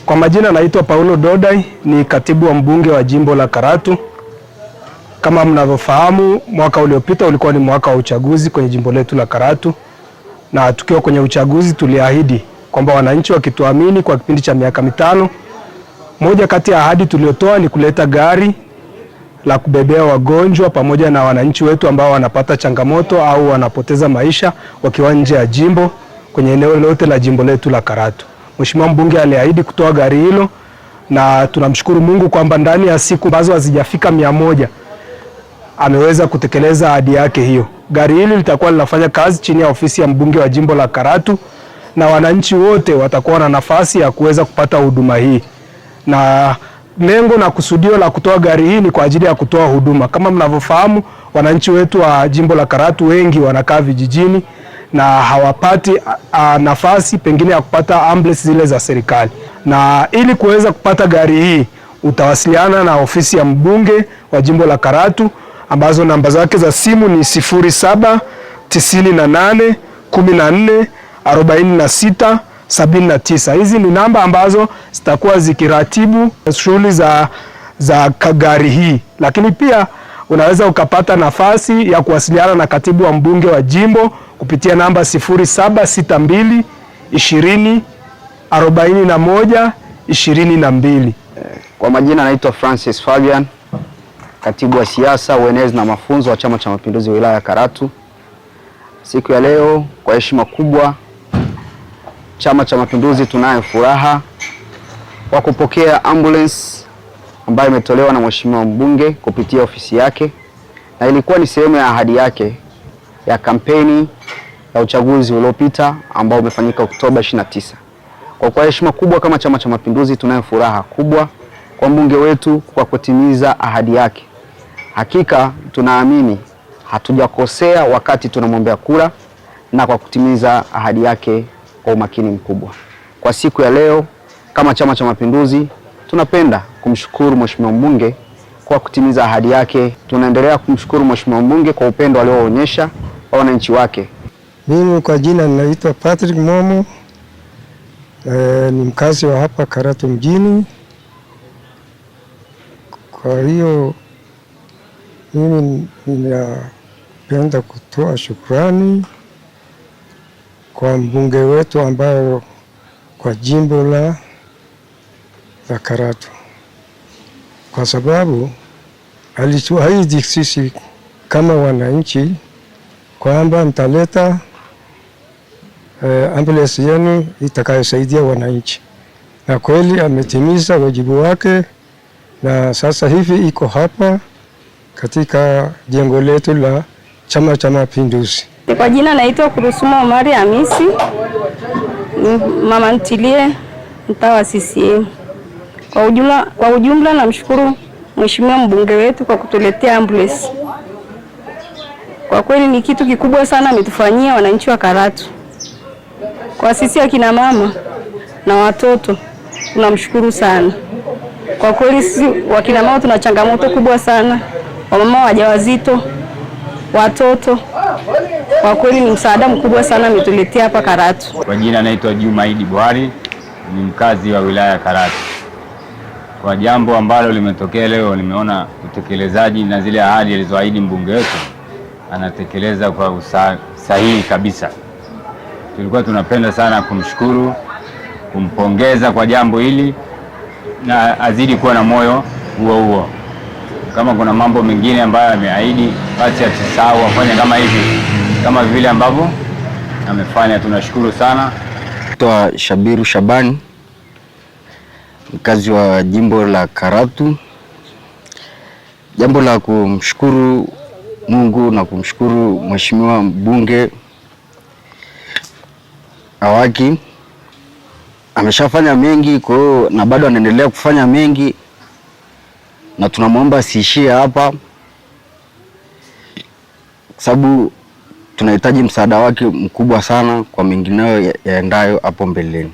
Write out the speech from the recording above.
Kwa majina naitwa Paulo Dodai, ni katibu wa mbunge wa jimbo la Karatu. Kama mnavyofahamu, mwaka uliopita ulikuwa ni mwaka wa uchaguzi kwenye jimbo letu la Karatu, na tukiwa kwenye uchaguzi tuliahidi kwamba wananchi wakituamini kwa kipindi cha miaka mitano, moja kati ya ahadi tuliotoa ni kuleta gari la kubebea wagonjwa pamoja na wananchi wetu ambao wanapata changamoto au wanapoteza maisha wakiwa nje ya jimbo kwenye eneo lote la jimbo letu la Karatu. Mheshimiwa mbunge aliahidi kutoa gari hilo, na tunamshukuru Mungu kwamba ndani ya siku ambazo hazijafika 100 ameweza kutekeleza ahadi yake hiyo. Gari hili litakuwa linafanya kazi chini ya ofisi ya mbunge wa jimbo la Karatu, na wananchi wote watakuwa na nafasi ya kuweza kupata huduma hii. Na lengo na kusudio la kutoa gari hii ni kwa ajili ya kutoa huduma. Kama mnavyofahamu, wananchi wetu wa jimbo la Karatu wengi wanakaa vijijini na hawapati nafasi pengine ya kupata ambulance zile za serikali. Na ili kuweza kupata gari hii utawasiliana na ofisi ya mbunge wa jimbo la Karatu ambazo namba zake za simu ni 0798144679. Hizi ni namba ambazo zitakuwa zikiratibu shughuli za gari hii. Lakini pia unaweza ukapata nafasi ya kuwasiliana na katibu wa mbunge wa jimbo kupitia namba 0762204122. Kwa majina naitwa Francis Fabian, katibu wa siasa, uenezi na mafunzo wa Chama cha Mapinduzi wilaya ya Karatu. Siku ya leo kwa heshima kubwa, Chama cha Mapinduzi tunayo furaha wa kupokea ambulance ambayo imetolewa na mheshimiwa mbunge kupitia ofisi yake, na ilikuwa ni sehemu ya ahadi yake ya kampeni ya uchaguzi uliopita ambao umefanyika Oktoba 29. Kwa heshima kubwa kama Chama cha Mapinduzi tunayo furaha kubwa kwa mbunge wetu kwa kutimiza ahadi yake. Hakika tunaamini hatujakosea wakati tunamwombea kura na kwa kutimiza ahadi yake kwa umakini mkubwa. Kwa siku ya leo kama Chama cha Mapinduzi tunapenda kumshukuru mheshimiwa mbunge kwa kutimiza ahadi yake. Tunaendelea kumshukuru mheshimiwa mbunge kwa upendo alioonyesha kwa wananchi wake. Mimi kwa jina ninaitwa Patrick Momo, ni mkazi wa hapa Karatu mjini. Kwa hiyo mimi ninapenda kutoa shukrani kwa mbunge wetu ambao kwa jimbo la Karatu, kwa sababu alituahidi sisi kama wananchi kwamba mtaleta ambulance yenu itakayosaidia wananchi, na kweli ametimiza wajibu wake, na sasa hivi iko hapa katika jengo letu la Chama cha Mapinduzi. Kwa jina naitwa Kurusuma Omari Hamisi, mama ntilie mtaa wa CCM. Kwa ujumla namshukuru mheshimiwa mbunge wetu kwa kutuletea ambulance. Kwa kweli ni kitu kikubwa sana ametufanyia wananchi wa Karatu. Kwa sisi akina mama na watoto tunamshukuru sana. Kwa kweli sisi wakina mama tuna changamoto kubwa sana, wamama wajawazito, watoto. Kwa kweli ni msaada mkubwa sana ametuletea hapa Karatu. Kwa jina naitwa Jumaidi Buhari, ni mkazi wa wilaya ya Karatu. Kwa jambo ambalo limetokea leo, nimeona utekelezaji na zile ahadi alizoahidi mbunge wetu anatekeleza kwa usahihi kabisa. Tulikuwa tunapenda sana kumshukuru, kumpongeza kwa jambo hili, na azidi kuwa na moyo huo. Kama kuna mambo mengine ambayo ameahidi, basi asisahau afanye kama hivi, kama vile ambavyo amefanya. Tunashukuru sana. Naitwa Shabiru Shabani, mkazi wa jimbo la Karatu. Jambo la kumshukuru Mungu na kumshukuru mheshimiwa mbunge Awaki, ameshafanya mengi kwa hiyo na bado anaendelea kufanya mengi, na tunamwomba asiishie hapa kwa sababu tunahitaji msaada wake mkubwa sana kwa mengineyo yaendayo hapo mbeleni.